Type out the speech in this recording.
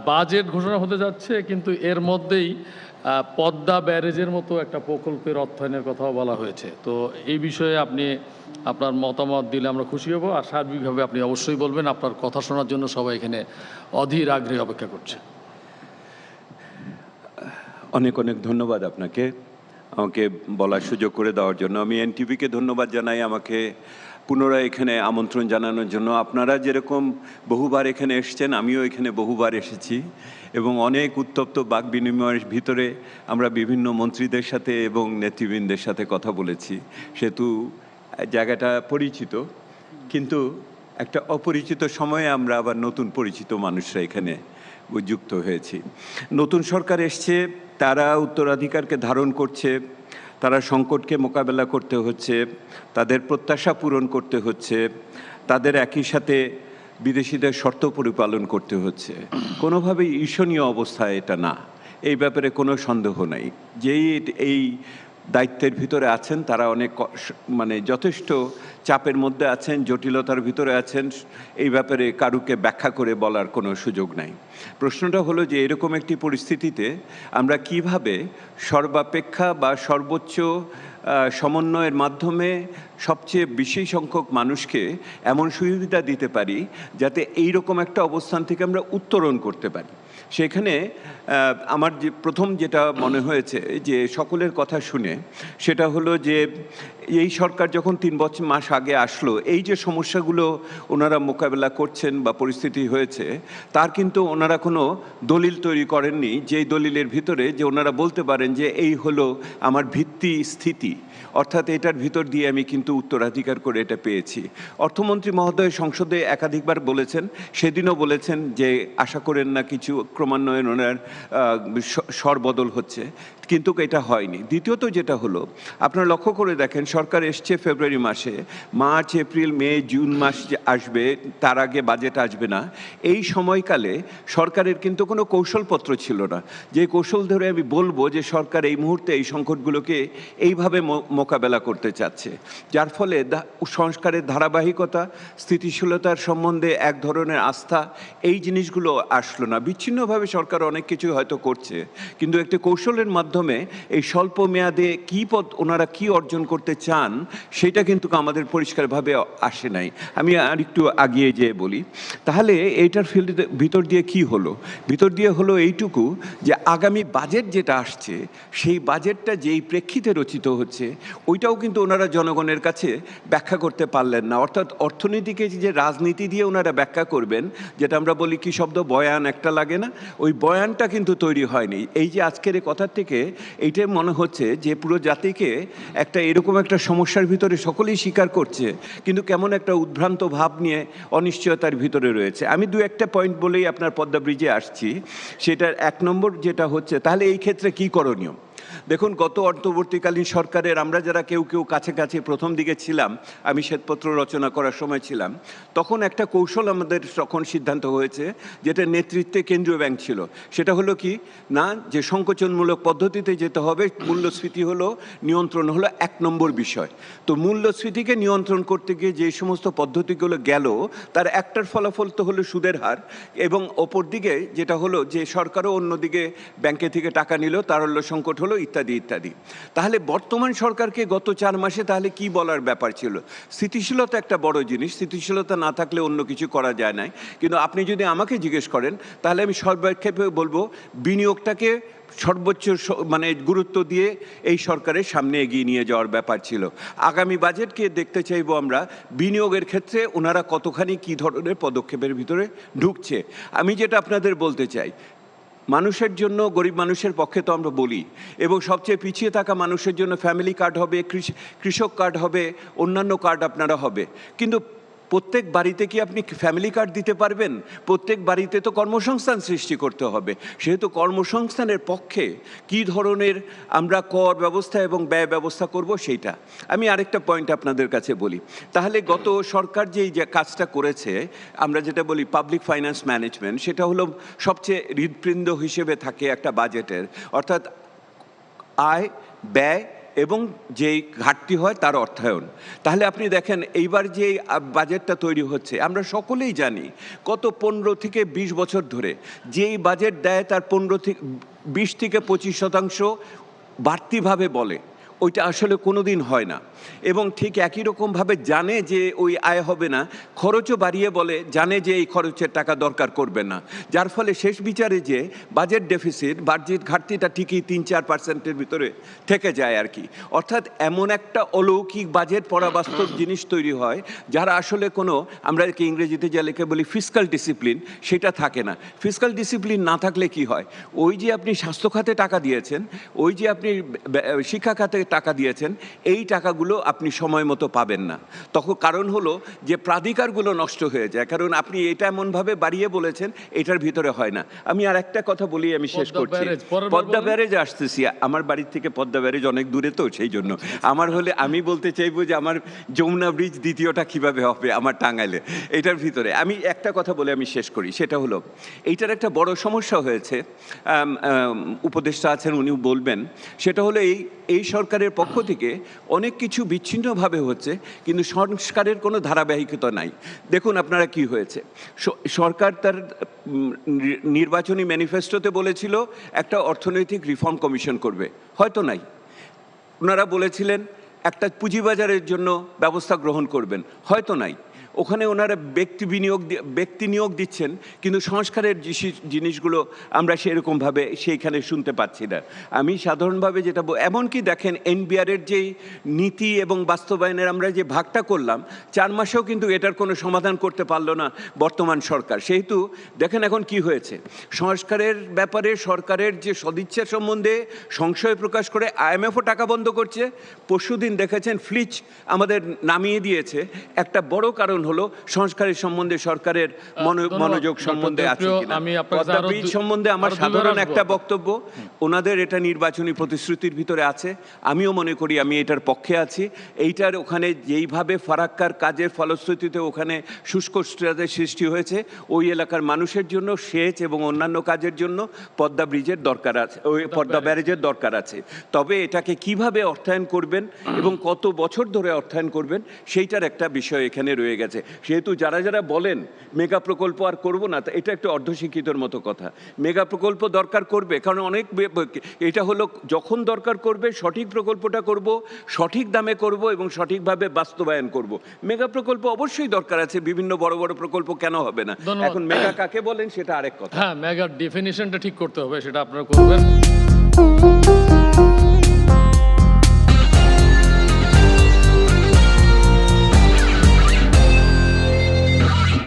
Budget ঘোষণা হতে যাচ্ছে, কিন্তু এর মধ্যেই পদ্মা ব্যারেজের মতো একটা প্রকল্পের অর্থায়নের কথাও বলা হয়েছে। তো এই বিষয়ে আপনি আপনার মতামত দিলে আমরা খুশি হব, আর সার্বিকভাবে আপনি অবশ্যই বলবেন। আপনার কথা শোনার জন্য সবাই এখানে অধীর আগ্রহে অপেক্ষা করছে। অনেক অনেক ধন্যবাদ আপনাকে আমাকে বলার সুযোগ করে দেওয়ার জন্য। আমি এনটিভিকে ধন্যবাদ জানাই আমাকে পুনরায় এখানে আমন্ত্রণ জানানোর জন্য। আপনারা যেরকম বহুবার এখানে এসেছেন, আমিও এখানে বহুবার এসেছি এবং অনেক উত্তপ্ত বাক বিনিময়ের ভিতরে আমরা বিভিন্ন মন্ত্রীদের সাথে এবং নেতৃবৃন্দের সাথে কথা বলেছি। সেহেতু জায়গাটা পরিচিত, কিন্তু একটা অপরিচিত সময়ে আমরা আবার নতুন পরিচিত মানুষরা এখানে যুক্ত হয়েছি। নতুন সরকার এসছে, তারা উত্তরাধিকারকে ধারণ করছে, তারা সংকটকে মোকাবেলা করতে হচ্ছে, তাদের প্রত্যাশা পূরণ করতে হচ্ছে, তাদের একই সাথে বিদেশিদের শর্ত পরিপালন করতে হচ্ছে। কোনোভাবেই ঈর্ষণীয় অবস্থা এটা না, এই ব্যাপারে কোনো সন্দেহ নাই। যেই এই দায়িত্বের ভিতরে আছেন তারা অনেক যথেষ্ট চাপের মধ্যে আছেন, জটিলতার ভিতরে আছেন। এই ব্যাপারে কারুকে ব্যাখ্যা করে বলার কোনো সুযোগ নাই। প্রশ্নটা হলো যে এরকম একটি পরিস্থিতিতে আমরা কিভাবে সর্বাপেক্ষা বা সর্বোচ্চ সমন্বয়ের মাধ্যমে সবচেয়ে বেশি সংখ্যক মানুষকে এমন সুবিধা দিতে পারি যাতে এই রকম একটা অবস্থান থেকে আমরা উত্তরণ করতে পারি। সেখানে আমার যে প্রথম যেটা মনে হয়েছে যে সকলের কথা শুনে, সেটা হলো যে এই সরকার যখন 3 মাস আগে আসলো, এই যে সমস্যাগুলো ওনারা মোকাবেলা করছেন বা পরিস্থিতি হয়েছে, তার কিন্তু ওনারা কোনো দলিল তৈরি করেননি, যেই দলিলের ভিতরে যে ওনারা বলতে পারেন যে এই হলো আমার ভিত্তি স্থিতি, অর্থাৎ এটার ভিতর দিয়ে আমি কিন্তু উত্তরাধিকার করে এটা পেয়েছি। অর্থমন্ত্রী মহোদয় সংসদে একাধিকবার বলেছেন, সেদিনও বলেছেন যে আশা করেন না কিছু ক্রমান্বয়ে ওনার স্বরবদল হচ্ছে, কিন্তু এটা হয়নি। দ্বিতীয়ত যেটা হলো, আপনারা লক্ষ্য করে দেখেন সরকার এসছে ফেব্রুয়ারি মাসে, মার্চ এপ্রিল মে জুন মাস যে আসবে তার আগে বাজেট আসবে না। এই সময়কালে সরকারের কিন্তু কোনো কৌশলপত্র ছিল না, যে কৌশল ধরে আমি বলবো যে সরকার এই মুহূর্তে এই সংকটগুলোকে এইভাবে মোকাবেলা করতে চাচ্ছে, যার ফলে সংস্কারের ধারাবাহিকতা, স্থিতিশীলতার সম্বন্ধে এক ধরনের আস্থা, এই জিনিসগুলো আসলো না। বিচ্ছিন্নভাবে সরকার অনেক কিছু হয়তো করছে, কিন্তু একটি কৌশলের মাধ্যমে এই স্বল্প মেয়াদে ওনারা কি অর্জন করতে চান সেটা কিন্তু আমাদের পরিষ্কারভাবে আসে নাই। আমি আর একটু আগিয়ে যেয়ে বলি, তাহলে এইটার ভিতর দিয়ে কি হলো? ভিতর দিয়ে হলো এইটুকু যে আগামী বাজেট যেটা আসছে, সেই বাজেটটা যেই প্রেক্ষিতে রচিত হচ্ছে, ওইটাও কিন্তু ওনারা জনগণের কাছে ব্যাখ্যা করতে পারলেন না। অর্থাৎ অর্থনীতিকে যে রাজনীতি দিয়ে ওনারা ব্যাখ্যা করবেন, যেটা আমরা বলি কি শব্দ, বয়ান একটা লাগে না, ওই বয়ানটা কিন্তু তৈরি হয়নি। এই যে আজকের এই কথার থেকে এইটাই মনে হচ্ছে যে পুরো জাতিকে একটা এরকম একটা সমস্যার ভিতরে সকলেই স্বীকার করছে, কিন্তু কেমন একটা উদ্ভ্রান্ত ভাব নিয়ে অনিশ্চয়তার ভিতরে রয়েছে। আমি দু একটা পয়েন্ট বলেই আপনার পদ্মা ব্রিজে আসছি। সেটার 1 নম্বর যেটা হচ্ছে, তাহলে এই ক্ষেত্রে কি করণীয়? দেখুন, গত অন্তর্বর্তীকালীন সরকারের আমরা যারা কেউ কেউ কাছে কাছে প্রথম দিকে ছিলাম, আমি শ্বেতপত্র রচনা করার সময় ছিলাম, তখন একটা কৌশল আমাদের তখন সিদ্ধান্ত হয়েছে, যেটা নেতৃত্বে কেন্দ্রীয় ব্যাংক ছিল। সেটা হলো কি না, যে সংকোচনমূলক পদ্ধতিতে যেতে হবে, মূল্যস্ফীতি হলো নিয়ন্ত্রণ হলো 1 নম্বর বিষয়। তো মূল্যস্ফীতিকে নিয়ন্ত্রণ করতে গিয়ে যে সমস্ত পদ্ধতিগুলো গেল, তার একটার ফলাফল তো হলো সুদের হার, এবং অপর দিকে যেটা হলো যে সরকারও অন্যদিকে ব্যাংকে থেকে টাকা নিল, তার হলো সংকট হলো, ইত্যাদি ইত্যাদি। তাহলে বর্তমান সরকারকে গত 4 মাসে তাহলে কি বলার ব্যাপার ছিল? স্থিতিশীলতা একটা বড় জিনিস, স্থিতিশীলতা না থাকলে অন্য কিছু করা যায় না। কিন্তু আপনি যদি আমাকে জিজ্ঞেস করেন, তাহলে আমি সর্বাক্ষেপে বলবো বিনিয়োগটাকে সর্বোচ্চ গুরুত্ব দিয়ে এই সরকারের সামনে এগিয়ে নিয়ে যাওয়ার ব্যাপার ছিল। আগামী বাজেটকে দেখতে চাইব আমরা বিনিয়োগের ক্ষেত্রে ওনারা কতখানি কি ধরনের পদক্ষেপের ভিতরে ঢুকছে। আমি যেটা আপনাদের বলতে চাই, মানুষের জন্য, গরিব মানুষের পক্ষে তো আমরা বলি, এবং সবচেয়ে পিছিয়ে থাকা মানুষের জন্য ফ্যামিলি কার্ড হবে, কৃষক কার্ড হবে, অন্যান্য কার্ড আপনারা হবে, কিন্তু প্রত্যেক বাড়িতে কি আপনি ফ্যামিলি কার্ড দিতে পারবেন? প্রত্যেক বাড়িতে তো কর্মসংস্থান সৃষ্টি করতে হবে। সেহেতু কর্মসংস্থানের পক্ষে কি ধরনের আমরা কর ব্যবস্থা এবং ব্যয় ব্যবস্থা করব, সেইটা আমি আরেকটা পয়েন্ট আপনাদের কাছে বলি। তাহলে গত সরকার যে কাজটা করেছে, আমরা যেটা বলি পাবলিক ফাইন্যান্স ম্যানেজমেন্ট, সেটা হলো সবচেয়ে হৃদপিণ্ড হিসেবে থাকে একটা বাজেটের, অর্থাৎ আয়, ব্যয় এবং যেই ঘাটতি হয় তার অর্থায়ন। তাহলে আপনি দেখেন এইবার যে বাজেটটা তৈরি হচ্ছে আমরা সকলেই জানি কত 15 থেকে 20 বছর ধরে যেই বাজেট দেয় তার 20 থেকে 25% বাড়তিভাবে বলে, ওইটা আসলে কোনো দিন হয় না। এবং ঠিক একই রকমভাবে জানে যে ওই আয় হবে না, খরচও বাড়িয়ে বলে, জানে যে এই খরচের টাকা দরকার করবে না, যার ফলে শেষ বিচারে যে বাজেট ডেফিসিট, বাজেট ঘাটতিটা ঠিকই 3-4% ভিতরে থেকে যায় আর কি। অর্থাৎ এমন একটা অলৌকিক বাজেট পরাবাস্তব জিনিস তৈরি হয় যারা আসলে কোনো, আমরা ইংরেজিতে যা লিখে বলি ফিসকাল ডিসিপ্লিন, সেটা থাকে না। ফিসকাল ডিসিপ্লিন না থাকলে কি হয়, ওই যে আপনি স্বাস্থ্য খাতে টাকা দিয়েছেন, ওই যে আপনি শিক্ষা খাতে টাকা দিয়েছেন, এই টাকাগুলো আপনি সময় মতো পাবেন না। তখন কারণ হলো যে প্রাধিকারগুলো নষ্ট হয়ে যায়, কারণ আপনি এটা এমনভাবে বাড়িয়ে বলেছেন এটার ভিতরে হয় না। আমি আর একটা কথা বলি, আমি শেষ করছি। পদ্মা ব্যারেজ আসতেছি, আমার বাড়ির থেকে পদ্মা ব্যারেজ অনেক দূরে, তো সেই জন্য আমার হলে আমি বলতে চাইবো যে আমার যমুনা ব্রিজ দ্বিতীয়টা কিভাবে হবে আমার টাঙ্গাইলে, এটার ভিতরে আমি একটা কথা বলে আমি শেষ করি। সেটা হলো এইটার একটা বড় সমস্যা হয়েছে, উপদেষ্টা আছেন উনি বলবেন, সেটা হলো এই সরকারের পক্ষ থেকে অনেক কিছু বিচ্ছিন্নভাবে হচ্ছে, কিন্তু সংস্কারের কোনো ধারাবাহিকতা নাই। দেখুন আপনারা কি হয়েছে, সরকার তার নির্বাচনী ম্যানিফেস্টোতে বলেছিল একটা অর্থনৈতিক রিফর্ম কমিশন করবে, হয়তো নাই। ওনারা বলেছিলেন একটা পুঁজিবাজারের জন্য ব্যবস্থা গ্রহণ করবেন, হয়তো নাই। ওখানে ওনারা ব্যক্তি নিয়োগ দিচ্ছেন, কিন্তু সংস্কারের জিনিসগুলো আমরা সেরকমভাবে সেইখানে শুনতে পাচ্ছি না। আমি সাধারণভাবে যেটা এমনকি দেখেন এনবিআরের যেই নীতি এবং বাস্তবায়নের আমরা যে ভাগটা করলাম 4 মাসেও কিন্তু এটার কোনো সমাধান করতে পারলো না বর্তমান সরকার। সেহেতু দেখেন এখন কি হয়েছে, সংস্কারের ব্যাপারে সরকারের যে সদিচ্ছা সম্বন্ধে সংশয় প্রকাশ করে IMFও টাকা বন্ধ করছে। পরশুদিন দেখেছেন ফ্লিচ আমাদের নামিয়ে দিয়েছে। একটা বড় কারণ হলো সংস্কারের সম্বন্ধে সরকারের মনোযোগ সম্বন্ধে আছে কিনা। পদ্মা ব্রিজ সম্বন্ধে আমার সাধারণ একটা বক্তব্য, ওনাদের এটা নির্বাচনী প্রতিশ্রুতির ভিতরে আছে, আমিও মনে করি আমি এটার পক্ষে আছি। এইটার ওখানে যেইভাবে ফারাক্কার কাজের ফলশ্রুতিতে ওখানে শুষ্ক সৃষ্টি হয়েছে, ওই এলাকার মানুষের জন্য সেচ এবং অন্যান্য কাজের জন্য পদ্মা ব্রিজের দরকার আছে, ওই পদ্মা ব্যারেজের দরকার আছে। তবে এটাকে কিভাবে অর্থায়ন করবেন এবং কত বছর ধরে অর্থায়ন করবেন সেইটার একটা বিষয় এখানে রয়ে গেছে। সেহেতু যারা বলেন মেগা প্রকল্প আর করব না, এটা একটু অর্ধশিক্ষিতর মতো কথা। মেগা প্রকল্প দরকার করবে, কারণ অনেক এটা হলো যখন দরকার করবে সঠিক প্রকল্পটা করব, সঠিক দামে করব এবং সঠিকভাবে বাস্তবায়ন করব। মেগা প্রকল্প অবশ্যই দরকার আছে, বিভিন্ন বড় বড় প্রকল্প কেন হবে না। এখন মেগা কাকে বলেন সেটা আরেক কথা। হ্যাঁ, মেগার ডেফিনিশনটা ঠিক করতে হবে, সেটা আপনারা করবেন।